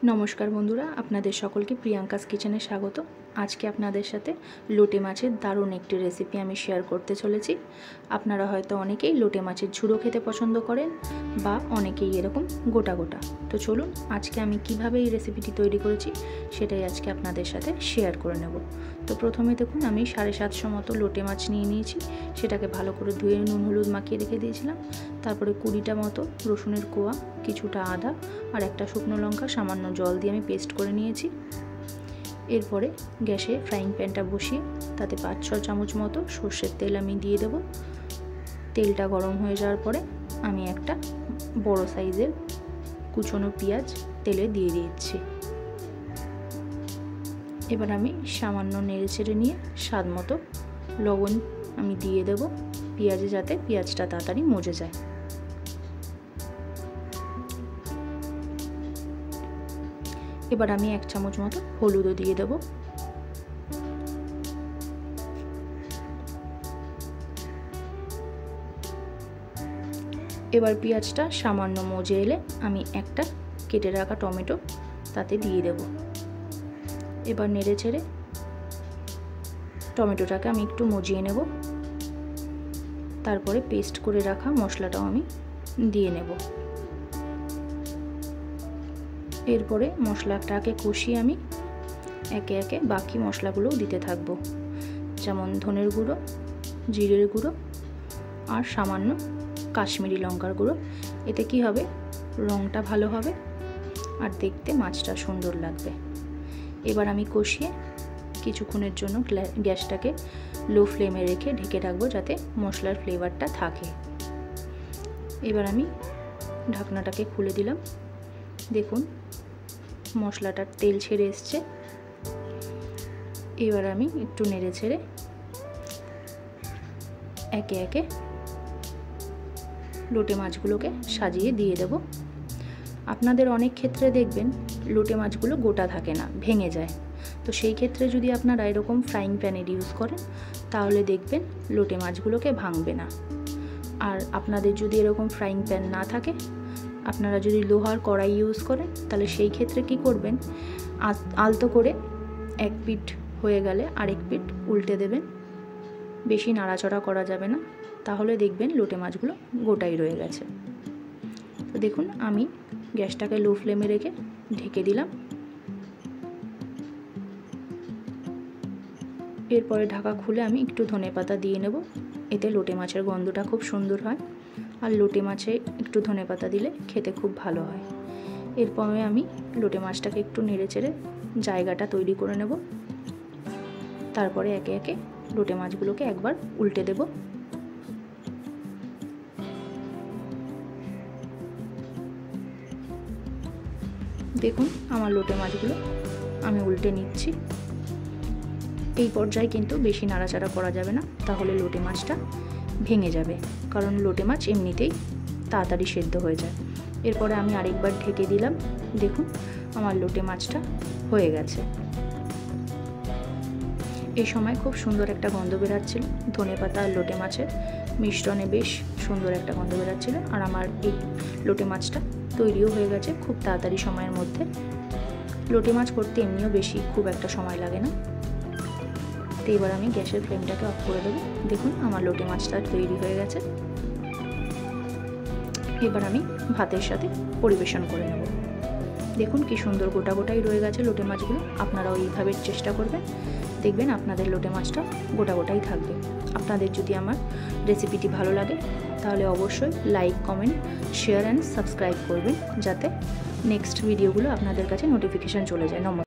नमस्कार बंधुरा आपनादेर सकलके प्रियांकास किचेने स्वागत। आज के आपनादेर साथे लोटे माछेर दारुण एकटी रेसिपि आमी शेयर करते चलेछि। आपनारा हयतो अनेकेई लोटे माछेर झुड़ो खेते पसंद करेन बा अनेकेई एरकम गोटा गोटा। तो चलुन आज के आमी किभाबे एई रेसिपिटी तैरी करेछि सेटाई आज के आपनादेर साथे शेयर करे नेब। तो प्रथमे देखुन आमी 750 मतो लोटे माछ निये निয়েছি, सेटाके भालो करे धुए नुन हलुद माखिए रेखे दिएछिलाम। तारपरे 20टा मतो रसुनेर कोया, किछुटा आदा और एकटा शुकनो लंका सामान्य जल दिए आमी पेस्ट करे निয়েছি। एरपरे गैसे फ्राइंग पैनटा बसिए ताते 5-6 चामच मतो सर्षेर तेल आमी दिए देब। तेलटा गरम हो जाओयार परे आमी एकटा बड़ो साइजेर कुचोनो पेঁয়াজ तेले दिए दिएछि। एबार आमी सामान्य नेड़े चेड़े निये स्वाद मतो लवण आमी दिए देब पेঁয়াজে जाते पेঁয়াজটা ताड़ाताड़ी मजे जाए। एबार आमी 1 चामच मतो हलुदो दिए देब। एबार पेঁয়াজটা सामान्य मजे एले आमी एकटा केटे राखा टमेटो ताते दिए देब। एबार नेड़े चेड़े टमेटोटाके आमी एकटु मजिए नेब। तारपरे पेस्ट करे राखा मशलाटाও आमी दिए नेब। एरपरे मशलाटाके कषिए आमी एके एके बाकी मशलागुलो दिते थाकबो, जेमन धनेर गुঁড়ो, जिरेर गुঁড়ो और सामान्य काश्मीरी लंकार गुঁড়ो। एते कि होबे रंगटा भालो होबे और देखते माछटा सुंदर लागबे। एबार आमी कषिए किछुक्षणेर जोन्नो ग्यासटाके लो फ्लेमे रेखे ढेके राखबो जाते मशलार फ्लेभारटा थाके। एबार आमी ढाकनाटाके खुले दिलाम। देखुन मशलाटार तेल छेड़े एसेছে। एबार आमी एकटु नेड़े छेड़े एके एके लोटे माछगुलोके साजिए दिए देब। आपनादेर अनेक क्षेत्रे देखबेन लोटे माछगुलो गोटा थाके ना, भेंगे जाए। तो सेई क्षेत्रे जदि आपनारा एरकम फ्राइंग पैनेर यूज करेन ताहले देखबेन लोटे माछगुलोके भांगबे ना। और आपनादेर जदि एरकम फ्राइंग पैन ना थाके, आपनारा जदि लोहार कड़ाई यूज करें ताहले सेई क्षेत्रे कि करबेन आलतो करे एक पिठ हये गेले आरेक पिठ उल्टे देबेन। बेशी नाड़ाचड़ा करा जाबे ना, ताहले देखबेन लोटे माछगुलो गोटाई रये गेछे। तो देखुन आमी ग्यासटाके लो फ्लेमे रेखे ढेके दिलाम। एरपरे ढाका खुले आमी एकटु धने पाता दिए नेब। एते लोटे माछेर गन्धटा खूब सुंदर हय और लोटे माछे एकटु धने पाता दिले खेते खूब भालो हय। एरपरे आमी लोटे माछटाके एकटु नेड़े चेड़े जायगाटा तैरी करे नेब। तारपरे एके एके लोटे माछगुलोके एकबार उल्टे देब। देखुन आमार लोटे माछगुलो आमी उल्टे निচ্ছি। এই পর্যায়ে কিন্তু বেশি নাড়াচাড়া করা যাবে না, তাহলে লোটে মাছটা ভেঙে যাবে, কারণ লোটে মাছ এমনিতেই তাড়াতাড়ি সেদ্ধ হয়ে যায়। এরপরে আমি আরেকবার ঢেকে দিলাম। দেখুন আমার লোটে মাছটা হয়ে গেছে। এই সময় খুব সুন্দর একটা গন্ধ বেরাচ্ছিল, ধনেপাতা আর লোটে মাছের মিশ্রণে বেশ সুন্দর একটা গন্ধ বেরাচ্ছিল। আর আমার এই লোটে মাছটা তৈরিও হয়ে গেছে খুব তাড়াতাড়ি সময়ের মধ্যে। লোটে মাছ করতে এমনিও বেশি খুব একটা সময় লাগে না। তো এবার আমি গ্যাসের ফ্লেমটাকে অফ করে দেবো। দেখুন আমার লোটে মাছটা তৈরি হয়ে গেছে। এবার আমি ভাতের সাথে পরিবেশন করে নেব। দেখুন কি সুন্দর গোটা গোটাই রয়ে গেছে লোটে মাছগুলো। আপনারাও এইভাবে চেষ্টা করবেন, দেখবেন আপনাদের লোটে মাছটা গোটা গোটাই থাকবে। আপনাদের যদি আমার রেসিপিটি ভালো লাগে তাহলে অবশ্যই like, comment, share and subscribe করবেন, যাতে নেক্সট ভিডিওগুলো আপনাদের কাছে নোটিফিকেশন চলে যায়। নমস্কার।